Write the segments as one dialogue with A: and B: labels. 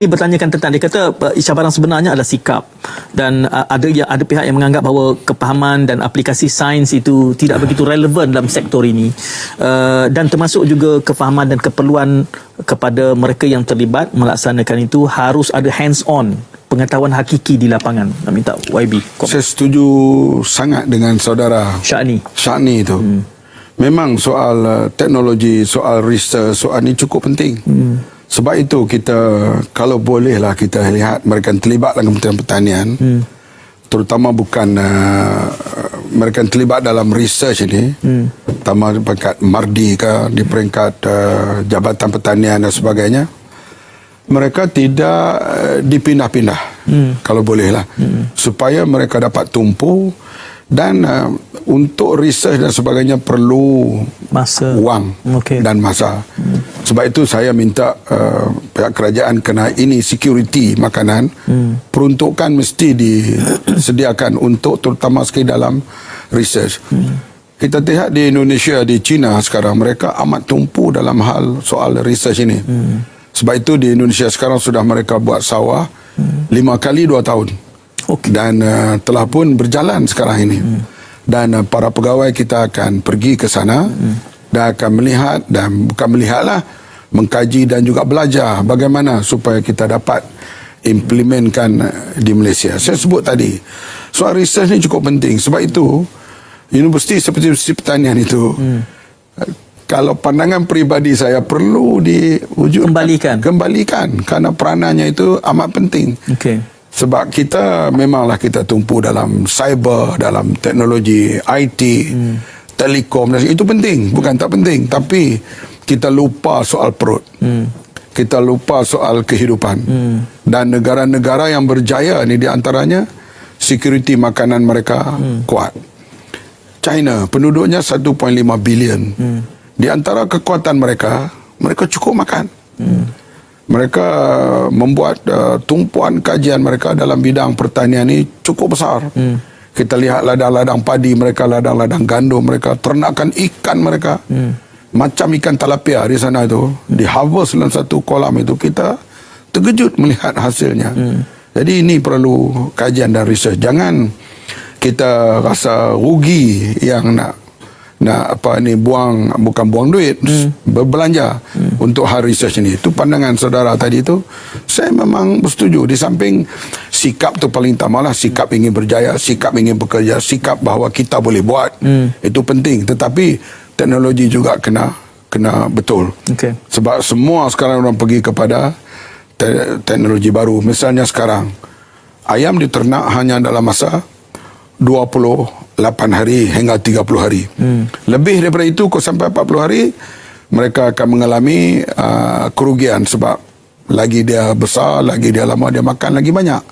A: Ini bertanyakan tentang, dia kata cabaran sebenarnya adalah sikap, dan ada pihak yang menganggap bahawa kepahaman dan aplikasi sains itu tidak begitu relevan dalam sektor ini, dan termasuk juga kefahaman dan keperluan kepada mereka yang terlibat melaksanakan itu harus ada hands on, pengetahuan hakiki di lapangan. Nak minta YB komen.
B: Saya setuju sangat dengan saudara Syakni itu. Memang soal teknologi, soal research, soal ini cukup penting. Sebab itu kita, kalau bolehlah kita lihat mereka terlibat dalam Kementerian Pertanian, terutama bukan mereka terlibat dalam research ini, terutama di peringkat Mardi ke, di peringkat Jabatan Pertanian dan sebagainya, mereka tidak dipindah-pindah, kalau bolehlah, supaya mereka dapat tumpu. Dan untuk research dan sebagainya perlu masa, wang dan masa. Sebab itu saya minta pihak kerajaan kena ini security makanan, peruntukan mesti disediakan untuk terutama sekali dalam research. Kita lihat di Indonesia, di China sekarang mereka amat tumpu dalam hal soal research ini. Sebab itu di Indonesia sekarang sudah mereka buat sawah 5 kali 2 tahun. Dan telah pun berjalan sekarang ini. Dan para pegawai kita akan pergi ke sana dan akan melihat, dan bukan melihatlah, mengkaji dan juga belajar bagaimana supaya kita dapat implementkan di Malaysia. Saya sebut tadi, soal research ini cukup penting. Sebab itu universiti seperti Universiti Pertanian itu, kalau pandangan peribadi saya, perlu kembalikan kerana peranannya itu amat penting. Sebab kita memanglah kita tumpu dalam cyber, dalam teknologi IT, telekom, itu penting, bukan tak penting, tapi kita lupa soal perut, kita lupa soal kehidupan. Dan negara-negara yang berjaya ni di antaranya security makanan mereka kuat. China penduduknya 1.5 bilion. Di antara kekuatan mereka, mereka cukup makan. Mereka membuat tumpuan kajian mereka dalam bidang pertanian ini cukup besar. Kita lihat ladang-ladang padi mereka, ladang-ladang gandum mereka, ternakan ikan mereka, macam ikan talapia di sana itu, di harvest dalam satu kolam itu, kita terkejut melihat hasilnya. Jadi ini perlu kajian dan research. Jangan kita rasa rugi yang nak bukan buang duit, berbelanja untuk hal research ini. Itu pandangan saudara tadi itu, saya memang bersetuju. Di samping sikap tu paling utamalah, sikap ingin berjaya, sikap ingin bekerja, sikap bahawa kita boleh buat, itu penting. Tetapi teknologi juga kena betul. Sebab semua sekarang orang pergi kepada teknologi baru. Misalnya sekarang ayam diternak hanya dalam masa 28 hari hingga 30 hari. Lebih daripada itu, sampai 40 hari, mereka akan mengalami kerugian. Sebab lagi dia besar, lagi dia lama, dia makan lagi banyak.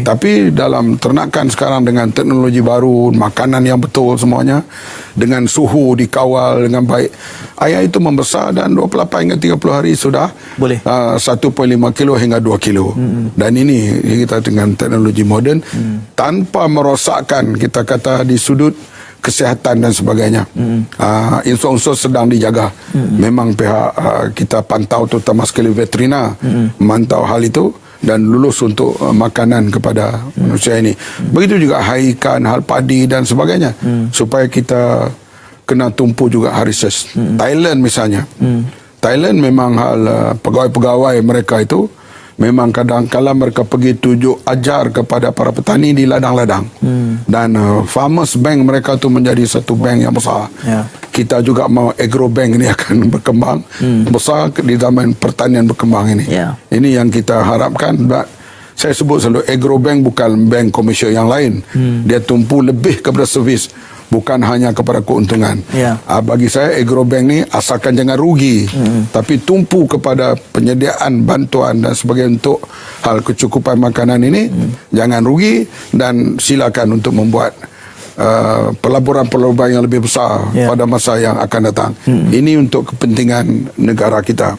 B: Tapi dalam ternakan sekarang dengan teknologi baru, makanan yang betul semuanya, dengan suhu dikawal dengan baik, ayam itu membesar dan 28 hingga 30 hari sudah boleh 1.5 kilo hingga 2 kilo. Dan ini kita dengan teknologi moden, tanpa merosakkan, kita kata di sudut kesihatan dan sebagainya. Unsur-unsur sedang dijaga. Memang pihak kita pantau, terutama sekali veterina, memantau hal itu dan lulus untuk makanan kepada manusia ini. Begitu juga hal ikan, hal padi dan sebagainya, supaya kita kena tumpu juga hal research. Thailand misalnya, Thailand memang hal pegawai-pegawai mereka itu memang kadang-kala mereka pergi tunjuk ajar kepada para petani di ladang-ladang. Dan Farmers Bank mereka tu menjadi satu bank yang besar. Kita juga mau agro bank ini akan berkembang besar di zaman pertanian berkembang ini. Ini yang kita harapkan. Saya sebut selalu, agro bank bukan bank komersial yang lain. Dia tumpu lebih kepada servis, bukan hanya kepada keuntungan. Bagi saya agro bank ni asalkan jangan rugi, tapi tumpu kepada penyediaan bantuan dan sebagainya untuk hal kecukupan makanan ini. Jangan rugi, dan silakan untuk membuat pelaburan-pelaburan yang lebih besar pada masa yang akan datang. Ini untuk kepentingan negara kita.